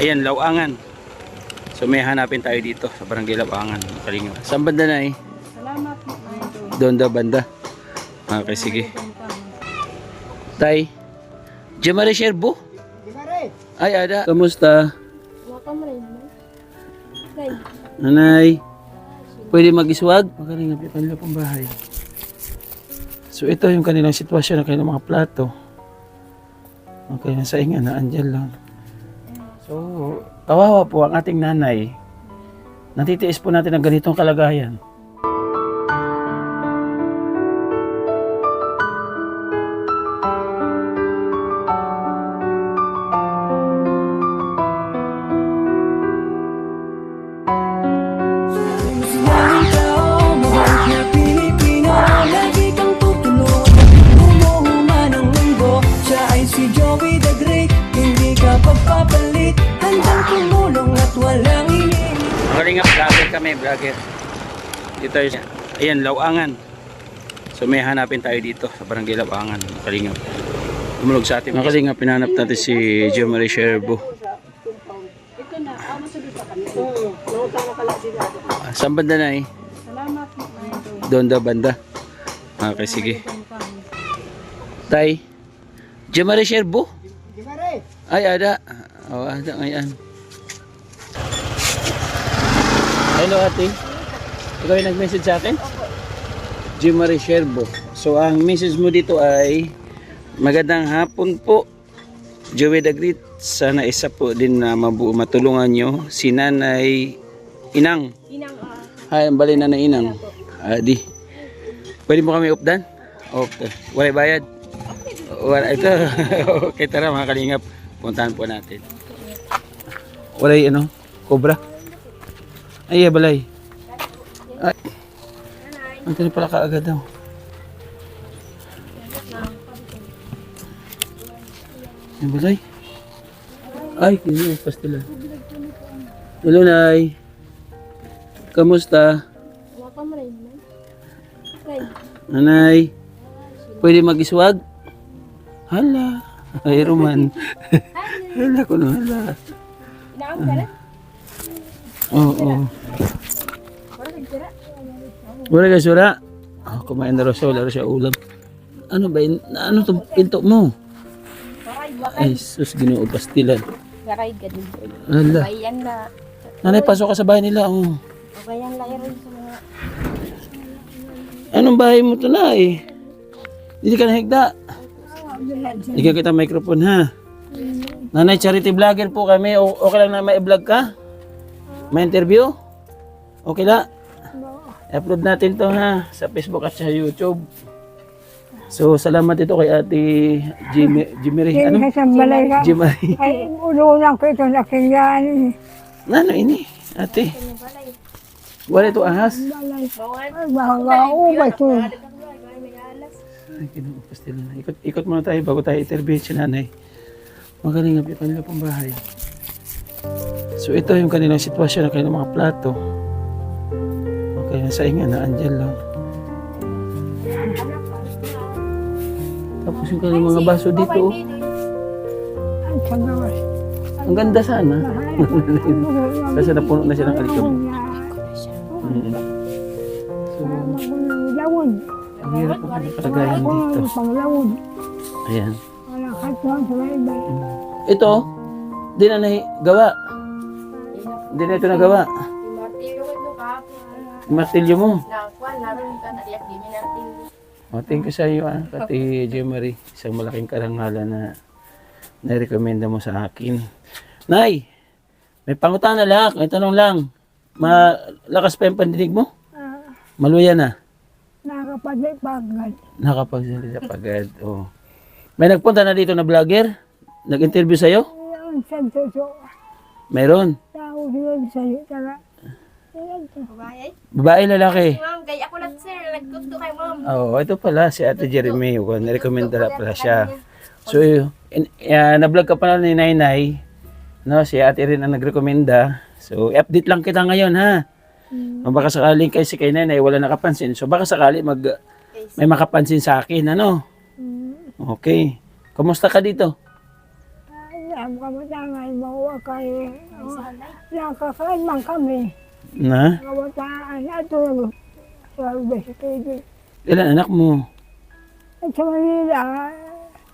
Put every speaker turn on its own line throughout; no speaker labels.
Ayan, Lawangan. So may hanapin tayo dito sa barangay Lawangan. Kalinga. Saan banda na eh?
Salamat.
Doon daw banda. Okay, sige. Tay. Jemare Sherbo? Ay, ada. Kamusta? Nanay. Pwede mag-iswag? Magaling nga kanila pang bahay. So ito yung kanilang sitwasyon ng kanilang mga plato. Okay, nasa inga na, andyan lang. So, kawawa po ang ating nanay. Natitiis po natin ang ganitong kalagayan. Kalingap, vlogger kami, vlogger. Dito tayo, ayan, Lawangan. So may hanapin tayo dito sa barangay Lawangan, Kalingap. Tumulog sa atin. Kalingap, pinanap natin si Jemare Sherbo. Saan banda na eh?
Salamat.
Doon daw banda. Okay, sige. Tay. Jemare Sherbo? Ay, ada. Oh, ada ngayon. Hello ate. Ikaw yung nag-message sa akin? Jemare Sherbo. So ang message mo dito ay magandang hapon po. Joey Dagrit. Sana isa po din na matulungan nyo si Nanay Inang. Hay, ang bali Nanay Inang. Di. Pwede mo kami updan? Okay. Wala bayad? Wala ito. Okay, tara mga kalingap. Puntahan po natin. Wala ano? Cobra? Ay, balay. Ay. Ito na pala kaagad daw. Ay, balay. Ay, kini pastilan. Hello, Nay. Kamusta? Nanay. Pwede mag-iswag? Hala. Ay, Roman. Hala ko no, hala. Oo. Wala ka sura? Oh, kumain na raw wala siya ulam. Ano ba yun? Ano itong pinto mo? Ay, sus, ginoo pastilan.
Garay ka din.
Hala.
Bayan na.
Nanay, pasok ka sa bahay nila. Oh.
Bayan lang rin sa mga...
Anong bahay mo ito na eh? Hindi ka nahigda. Ikaw kita microphone ha. Nanay, charity vlogger po kami. Okay lang na may vlog ka? May interview? Okay lang? I-upload natin to ha sa Facebook at sa YouTube. So salamat ito kay Ate Jemare. Ano? Jemare.
Ay, ulunan ko ito na kingyan.
Ano ini? Ate. Wala ito ahas.
Ay, mahanga ito.
Ay, kinuupas nila. Ikot muna tayo bago tayo interview si nanay. Magaling nga kanila pang bahay. So ito yung kanilang sitwasyon ng kanilang mga plato. Okay, nasa inga na, andyan lang. Tapos yung kanilang mga baso dito. Oh. Ang ganda sana. Kasi napuno na siya ng alikabok. So, ang hirap po kami kalagayan dito. Ayan. Ito, di na gawa. Di na ito nagawa. Martilyo mo. Thank you sa iyo, Kati Jemare. Isang malaking karangalan na na-recommenda mo sa akin. Nay, may pangutan na lang. May tanong lang. Malakas pa yung pandinig mo? Maluya na? Nakapagsalita pagad. Oh. May nagpunta na dito na vlogger? Nag-interview sa'yo? Meron? Babae, lalaki?
Ma'am, gaya ako lang sir. Naggusto kay ma'am.
Oo, ito pala si Ate Jeremy. Nirecommenda na pala siya. So, na-vlog ka pala ni Nainay. No, si Ate rin ang nagrekomenda. So, update lang kita ngayon ha. Baka sakaling kasi kay Nanay wala nakapansin. So baka sakali may makapansin sa akin, ano? Okay. Kumusta ka dito?
Ang kabataan, mawa kayo. Nakakain man kami.
Na?
Kabataan, ato sa Basikido.
Ilan anak mo?
At sa Manila,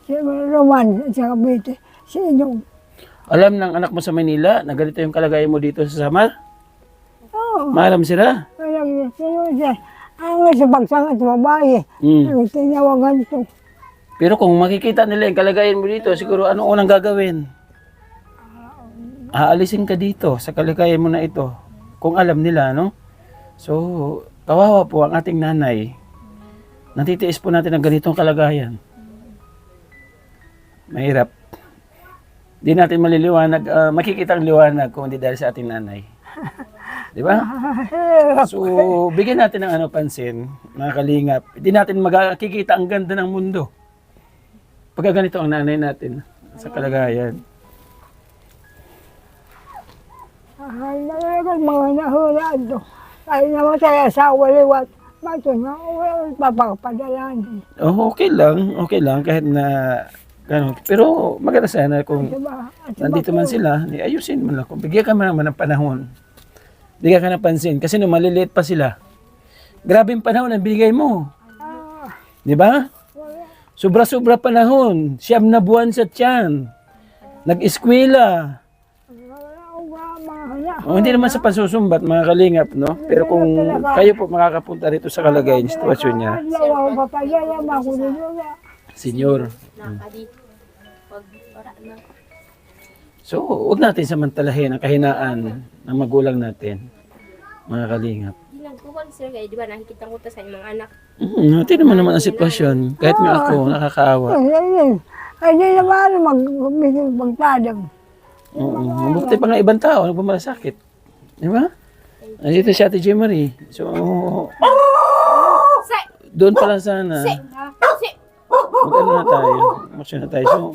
si Roman at sa Cavite, si Inong.
Alam ng anak mo sa Manila na ganito yung kalagayan mo dito sa Samar?
Oo.
Maalam sila?
Walang siya. Ang sa bagsangan sa babae. Ang tinawagan ito.
Pero kung makikita nila yung kalagayan mo dito, siguro anong unang gagawin? Aalisin ka dito sa kalagayan mo na ito. Kung alam nila, no? So, kawawa po ang ating nanay. Natitiis po natin ang ganitong kalagayan. Mahirap. Di natin maliliwanag, makikita ang liwanag kung hindi dahil sa ating nanay. Di ba? So, bigyan natin ng pansin, mga kalingap. Hindi natin makikita ang ganda ng mundo. Pagka ganito ang nanay natin sa kalagayan.
Ay, nalagang mga nahuraan to. Ay naman tayo sa waliwat. Mato na, wala papapadalan.
Oh, okay lang kahit na gano'n. Pero maganda sana kung
Diba?
nandito man sila, ayusin mo lang. Kung bigyan ka man naman ng panahon, bigyan ka ng pansin. Kasi nung maliliit pa sila, grabe yung panahon ang binigay mo. Di ba? Sobra-sobra panahon. 9 na buwan sa tiyan. Nag-eskwela. Hindi naman sa pansusumbat, mga kalingap, no? Pero kung kayo po makakapunta rito sa kalagayan, sitwasyon niya, senyor. So, huwag natin samantalahin ang kahinaan ng magulang natin, mga kalingap.
Di nagkukuhan sir kayo, di ba nakikita ko to sa inyong anak.
Natin naman ang sitwasyon. Kahit nga ako, nakakaawa.
Ay, di naman magtadang.
Oo. Mabuti pa nga ibang tao, nagmamalasakit. Di ba? Nandito si Ate J. Marie. So, doon pa lang sana. Mag-ano na tayo. Maksyon na tayo. So,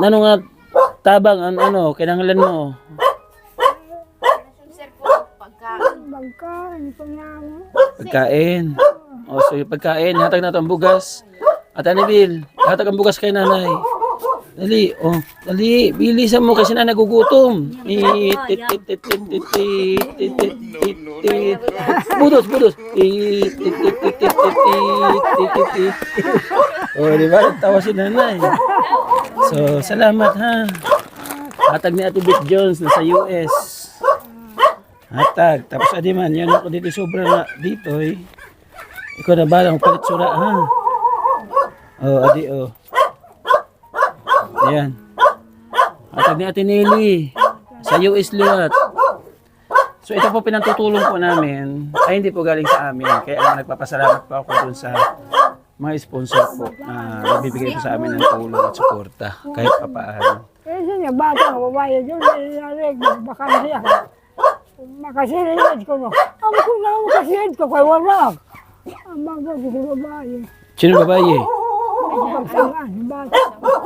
anong nga tabang, kinangalan mo?
Sir po, pagkain.
Pagkain ko naman.
Pagkain. O, so yung pagkain, hatag na ito ang bugas. At Anibil, hatag ang bugas kay nanay. Dali, dali, bilisan mo kasi na nagugutom. Budos. Di ba? Tawa si nanay. So, salamat ha. Hatag ni Ate Beth Jones na sa US. Hatag. Tapos adiman, yan ako dito sobra na dito eh. Ikaw na balang palit sura ha. Adi. Ayan. Hatag ni Ate Nelly sa US liwat. So ito po pinantutulong po namin ay hindi po galing sa amin. Kaya nagpapasalamat po ako dun sa mga sponsor po na nagbibigay po sa amin ng tulong at suporta kahit papaano.
Eh, siya, bata, babae, yun, baka siya. Makasirid ko, no? Ang ko na makasirid ko, kay wala. Ang mga sa babae.
Sino babae?
Pagsangan, bata.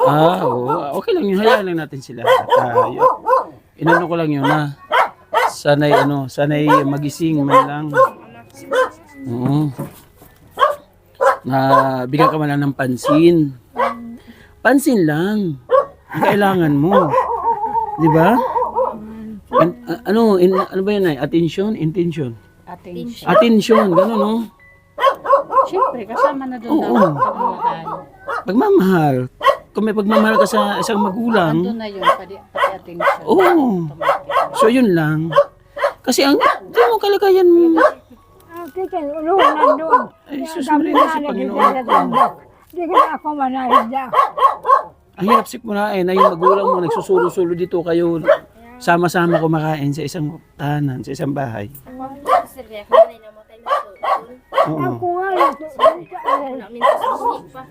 Oo. Okay lang yun. Hayaan lang natin sila. Inano ko lang yun na sanay magising man lang. Oo. Na bigyan ka man lang ng pansin. Pansin lang. Ang kailangan mo. Di ba? Ano ba yun ay? Attention? Intention? Attention. Gano'n, no?
Siyempre, kasama na doon
Oo.
dapat pagmamahal.
Pagmamahal. Kung may pagmamahal ka sa isang magulang,
Doon na yun, pati attention.
oo. So yun lang. Kasi ang di mo kalagayan mo.
Kita, ulohan nandun.
Ay, sus Maria, si Panginoon ko.
Hindi ka na ako manahidya.
Ang hirap sikmurain na yung magulang mo nagsusulo-sulo dito kayo. Sama-sama kumakain sa isang tahanan, sa isang bahay.
Sir, kaya kanay namatay na to.
Oo.
Ako nga,
Namin sa susik pa.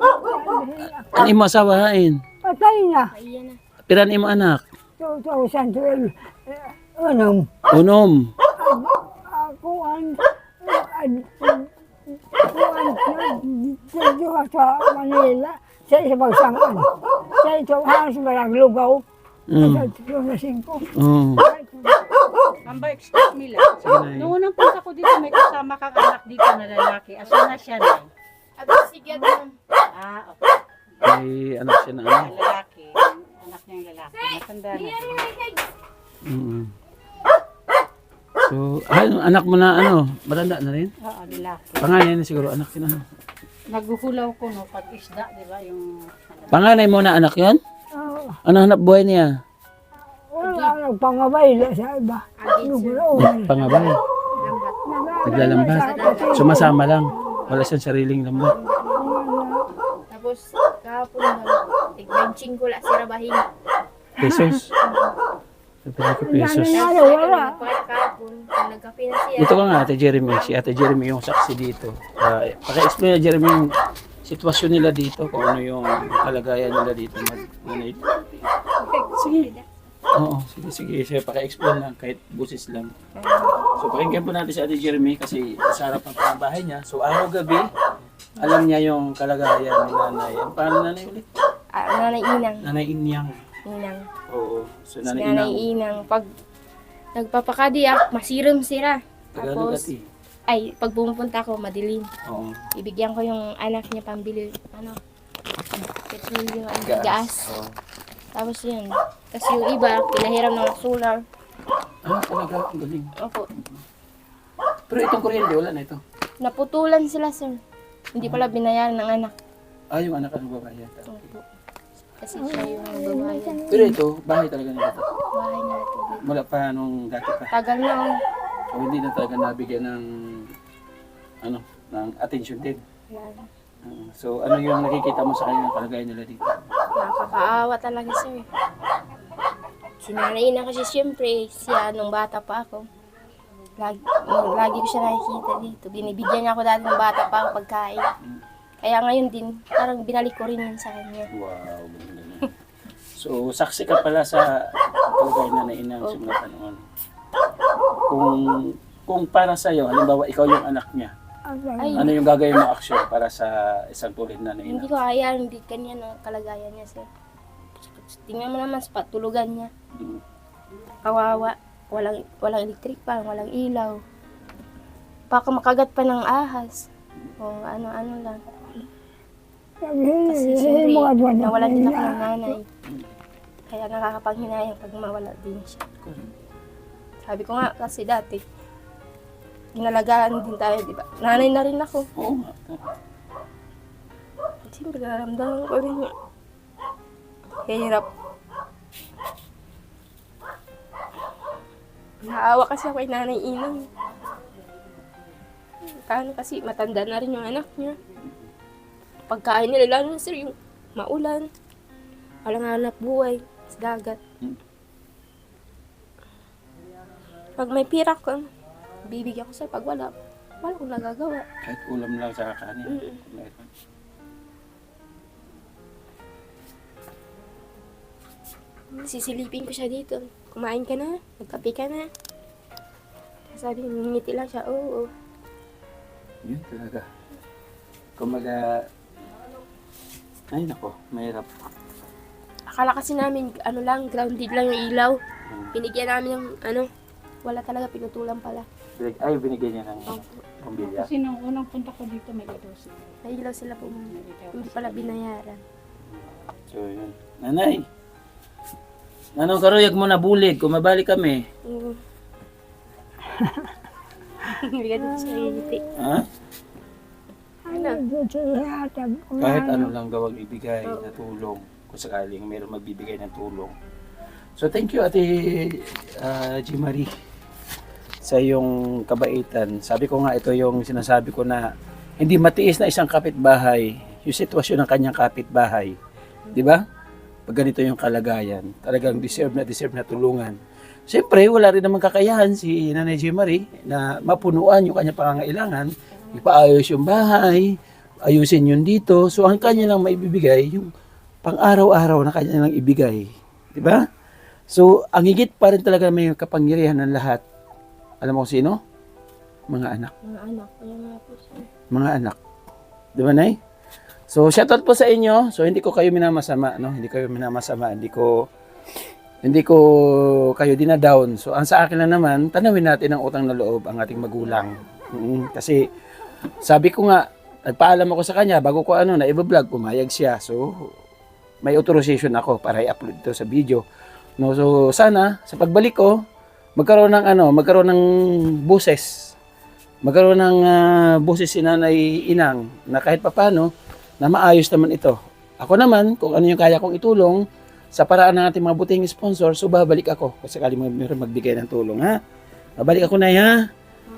Ang imo asawain.
patay na.
Ayan na.
Piran imo anak.
2012.
Unom.
Ako sa Manila, sa isa pagsangan. Sa ito, halos malang lugaw. Sa 5.
Oo.
Amba, excuse me lang.
Sige na.
Noong unang punta ko dito, may kasama kang anak dito na lalaki. Asan na siya na?
Aba, sige at ma'am.
Okay.
May anak siya na ano.
Lalaki. yung lalaki. Matanda na.
Mm. So, anak mo na matanda na rin?
Oo, lalaki.
Panganay na siguro anak yun
Naguhulaw ko no, pag isda, di ba? Yung
Panganay mo na anak yun?
Oo.
Ano hanap buhay niya?
Wala nagpangabay sa iba.
Pangabay. Naglalambat. Sumasama lang. Wala siyang sariling lambat.
Tapos, kahapon lang, tig-benching ko lang si Rabahin.
Pesos. 50 pesos.
Wala.
Kahapon, kung nagkape na siya.
Dito ka nga, Ate Jeremy. Si Ate Jeremy yung saksi dito. Paki-explain na Jeremy yung sitwasyon nila dito, kung ano yung kalagayan nila dito. Sige. Oo, sige. Sige, paki-explain lang, kahit busis lang. So, pakinggan po natin si Ate Jeremy kasi sa harap ng pambahay niya. So, araw-gabi, alam niya yung kalagayan ni nanay. Ang pangalan nanay ulit?
Nanay Inang.
Nanay Inyang.
Inang.
Oo. So,
Si
nanay
Nanay
Inang.
Inang. Pag nagpapakadiyak, masiram sila.
Tagalog
Tapos,
ati.
ay, pag pumupunta ako, madilim.
Oo.
Ibigyan ko yung anak niya pambili, petrol yung
Gas.
gas.
Oo.
Tapos yun. Tapos yung iba, pinahiram ng solar.
Talaga, ang galing.
Opo.
Pero itong kuryente, wala na ito.
Naputulan sila, sir. Hindi pala binayaran ng anak.
Yung anak ang babae.
Opo. Kasi siya yung babayan.
Pero ito, bahay talaga nila ito.
Bahay na ito.
Mula pa nung dati pa.
Tagal na ako.
O hindi na talaga nabigyan ng ng attention din.
Wala.
So ano yung nakikita mo sa kanya ng kalagayan nila dito?
Nakakaawa talaga, sir. Sinanay na kasi siyempre, siya nung bata pa ako. Lagi ko siya nakikita dito. Binibigyan niya ako dati ng bata pa ako pagkain. Kaya ngayon din, parang binalik ko rin yun sa kanya.
Wow, ganda. So saksi ka pala sa kalagayan na nainang simula pa noon. Kung para sa iyo, halimbawa ikaw yung anak niya,
Ay,
ano yung gagawin mo action para sa isang tulad na
hindi
nainang?
ko kaya, hindi kanya ng kalagayan niya, sir. Tingnan mo naman sa patulugan niya.
Mm.
Kawawa. Walang electric pa, walang ilaw. Baka makagat pa ng ahas. O ano-ano lang. Kasi siyempre, nawalan din ako ng nanay. Kaya nakakapanghinayang pag mawala din siya. Sabi ko nga kasi dati, ginalagaan din tayo, di ba? Nanay na rin ako.
Oo nga.
Siyempre, naramdaman ko rin yung hirap. Naawa kasi ako kay Nanay Inang. Paano kasi matanda na rin yung anak niya. Pagkain nila, lalo na sir, yung maulan. Walang hanap buhay sa dagat. Pag may pira ko, bibigyan ko sir. Pag wala akong nagagawa.
Kahit ulam lang sa kakanin.
Mm.
Meron.
Sisilipin ko siya dito. Kumain ka na? Magkape ka na? Sabi, ngingiti lang siya. Oo.
Yun talaga. Kumaga, ay nako, mahirap.
Akala kasi namin, grounded lang yung ilaw. Binigyan namin ng, wala talaga, pinutulan pala.
Binigyan niya ng pambilya.
Kasi nung unang punta ko dito, may ilaw sila.
May ilaw sila po. Hindi pala binayaran.
So yun. Nanay, nanong karuyag mo na bulig, kung mabalik kami.
Oo. Bigyan dito sa ngiti.
Ha? Kahit ano lang daw ang ibigay na tulong, kung sakaling mayroong magbibigay ng tulong. So thank you Ate G. Marie sa iyong kabaitan. Sabi ko nga ito yung sinasabi ko na hindi matiis na isang kapitbahay yung sitwasyon ng kanyang kapitbahay. Di ba? Pag ganito yung kalagayan, talagang deserve na tulungan. Siyempre, wala rin naman kakayahan si Nanay G. Marie na mapunuan yung kanyang pangangailangan, ipaayos yung bahay, ayusin yun dito. So, ang kanya lang maibibigay, yung pang-araw-araw na kanya lang ibigay. Di ba? So, ang higit pa rin talaga may kapangyarihan ng lahat. Alam mo kung sino? Mga anak.
Mga anak. Kaya nga po siya.
Mga anak. Di ba, Nay? So, shoutout po sa inyo. So, hindi ko kayo minamasama, no? Hindi kayo minamasama. Hindi ko kayo dinadown. So, ang sa akin lang naman, tanawin natin ang utang na loob ang ating magulang. Kasi, sabi ko nga, nagpaalam ako sa kanya, bago ko na i-vlog, pumayag siya. So, may authorization ako para i-upload ito sa video. No, so sana sa pagbalik ko magkaroon ng boses. Magkaroon ng boses si Nanay Inang na kahit papaano na maayos naman ito. Ako naman, kung ano yung kaya kong itulong sa paraan ng ating mga butihing sponsor, so babalik ako kung sakali mayroon magbigay ng tulong, ha? Babalik ako na, ha?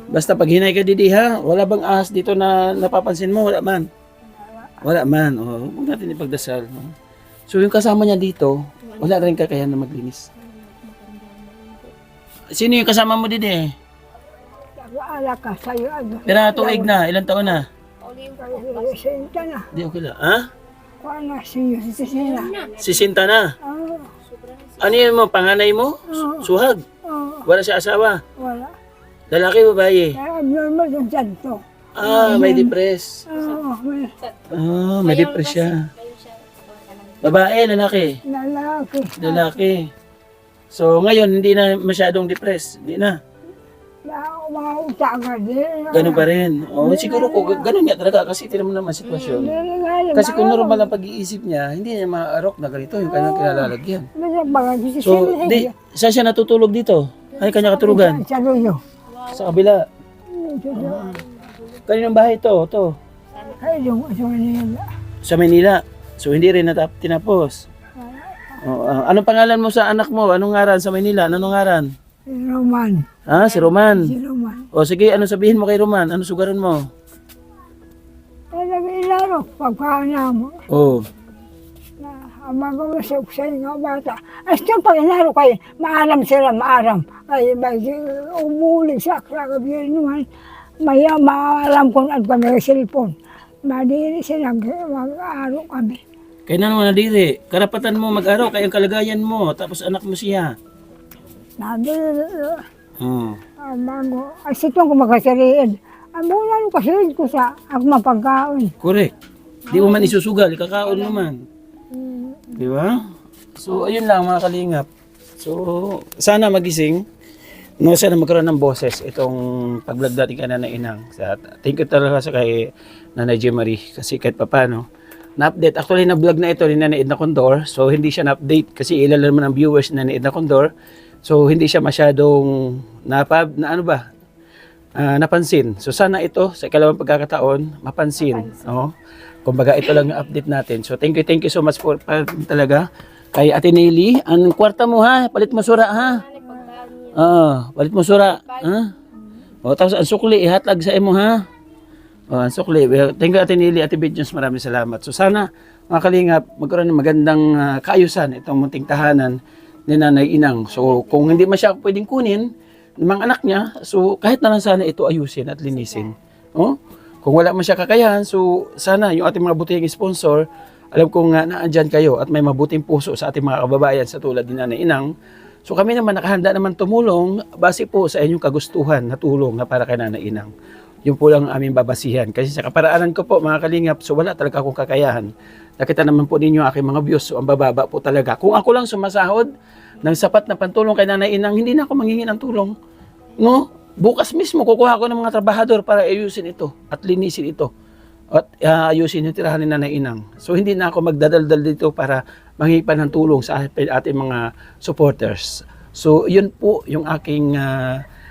Basta pag hinay ka didi, ha? Wala bang ahas dito na napapansin mo? Wala man. Wala man. O, huwag natin ipagdasal. No? So yung kasama niya dito, wala rin kakayahan na maglinis. Sino yung kasama mo didi?
Nag-aalak ka sa'yo.
Pero tuig na, ilang taon na?
Sinta na.
Di okay lang. Ha?
Kuha na, senior citizen na.
Sisinta na.
Oo.
Ano yun mo? Panganay mo? Suhag?
Oo.
Wala siya asawa?
Wala.
Lalaki, babae?
Kaya abnormal yung santo.
May depress.
Oo.
May depress siya. Babae, lalaki?
Lalaki.
Lalaki. So, ngayon, hindi na masyadong depressed. Hindi na.
Mga utaga din.
Ganun pa rin. Siguro ko, ganun nga talaga kasi tinan mo naman sitwasyon. Kasi kung normal ang pag-iisip niya, hindi niya maarok na ganito yung kanyang kinalalagyan. So, saan siya natutulog dito? Ay, kanya katulugan?
Sa Luyo.
Sa kabila. Kaninong bahay ito? Ito.
Ay, yung Manila.
Sa Manila. So, hindi rin tinapos. Anong pangalan mo sa anak mo? Anong ngaran sa Manila? Anong ngaran?
Si Roman.
Si Roman.
Si Roman.
O sige, ano sabihin mo kay Roman? Ano sugaran mo?
Ay, nag-ilaro. Pagkana mo.
Oh.
Ang mga masok sa mga bata. Ay, ito pag ilaro kayo, maaram sila, maaram. Ay, may umuling sa kakabiyay naman. May maaram kung ano kami ng cellphone. Madiri sila mag-aro kami.
Kaya na naman nadiri. Karapatan mo mag-araw, kaya ang kalagayan mo. Tapos anak mo siya.
Nadiri.
Oh.
Bago. Ay, sitong ko magkasiriin. Ang muna nung kasirin ko sa ako mapagkaon.
Correct. Di mo man isusugal, ikakaon naman. Di ba? So, ayun lang mga kalingap. So, sana magising. No, sana magkaroon ng boses itong pag-vlog natin kay Nanay Inang. Thank you talaga sa kay Nanay J. Marie kasi kahit papano na-update. Actually, na-vlog na ito ni Nanay Edna Condor. So, hindi siya na-update kasi ilan naman ang viewers ni Nanay Edna Condor. So, hindi siya masyadong napansin. So, sana ito sa ikalawang pagkakataon, mapansin. Oh. Kumbaga, ito lang yung update natin. So, thank you so much for talaga kay Ate Nelly. Ang kwarta mo ha, palit mo sura ha. Palit mo sura. Ha? O, tapos ang sukli, ihatag sa imo ha. Ang sukli. Thank you Ate Nelly, Ate Bidjons, maraming salamat. So, sana mga kalingap, magkaroon ng magandang kaayusan itong munting tahanan ni Nanay Inang. So, kung hindi man siya pwedeng kunin ng mga anak niya, so kahit na lang sana ito ayusin at linisin. Oh? Kung wala man siya kakayahan, so sana yung ating mga butihing sponsor, alam kong naandyan kayo at may mabuting puso sa ating mga kababayan sa tulad ni Nanay Inang. So kami naman nakahanda naman tumulong base po sa inyong kagustuhan na tulong na para kay Nanay Inang. Yun po lang ang aming babasihan. Kasi sa kaparaanan ko po mga kalingap, so wala talaga akong kakayahan. Nakita naman po ninyo aking mga views, so ang bababa po talaga. Kung ako lang sumasahod ng sapat na pantulong kay Nanay Inang, hindi na ako manghingi ng tulong. No? Bukas mismo, kukuha ko ng mga trabahador para ayusin ito at linisin ito. At ayusin yung tirahan ni Nanay Inang. So hindi na ako magdadaldal dito para manghingi pa ng tulong sa ating mga supporters. So yun po yung aking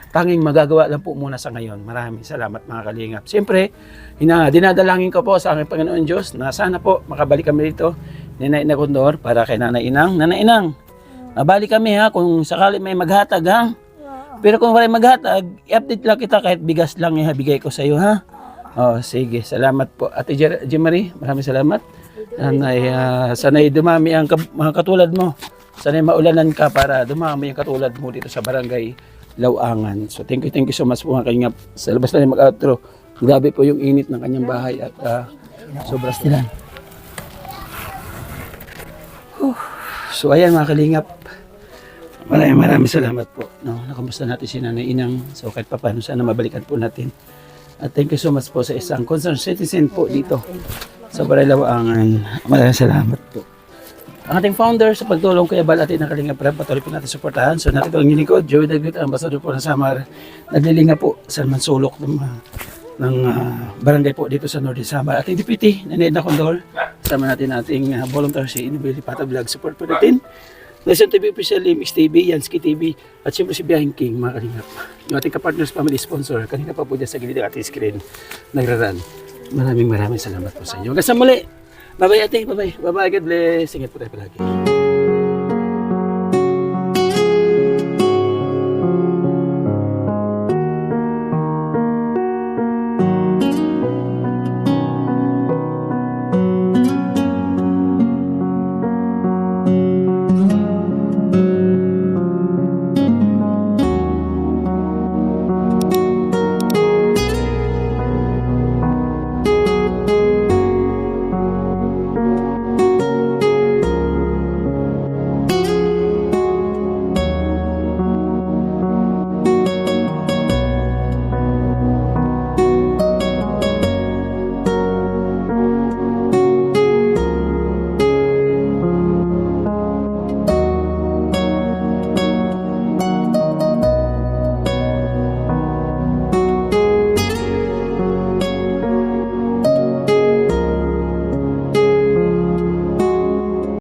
tanging magagawa lang po muna sa ngayon. Maraming salamat mga kalingap. Siyempre, dinadalangin ko po sa aking Panginoon Diyos na sana po makabalik kami dito ni Nanay Edna Condor para kay Nanay Inang. Nanay Inang, mabalik kami ha kung sakali may maghatag ha. Pero kung wala maghatag, i-update lang kita kahit bigas lang bigay ko sa iyo ha. Sige, salamat po. Ate J. Marie, maraming salamat. Sana'y dumami ang mga katulad mo. Sana'y maulanan ka para dumami ang katulad mo dito sa barangay Lawangan. So thank you so much po mga kalingap. Sa labas na mag-outro. Grabe po yung init ng kanyang bahay at sobrang stilan. So ayan mga kalingap. Maraming salamat po. No, nakamusta natin si Nanay Inang. So kahit pa paano sana mabalikan po natin. At thank you so much po sa isang concerned citizen po dito sa Barangay Lawangan. Maraming salamat po. Ang ating founder sa pagtulong kay Abal at Kalingap Prab, patuloy po natin suportahan. So natin ang lingkod, Joey Daglit, ambassador po ng Samar. Naglilinga po sa mansulok ng barangay po dito sa Northern Samar. Ating deputy, Nanay Edna Condor. Kasama natin ating volunteer si Inubili Pata Vlog. Support po natin. Listen TV Official, Mix TV, Yansky TV, at siyempre si Biyahing King, mga kalingap. Yung ating kapartners family sponsor, kanina pa po dyan sa gilid ng ating screen, nagraran. Maraming salamat po sa inyo. Hanggang sa muli. Bye-bye ate, bye-bye. Bye-bye, God bless. Ingat po tayo palagi.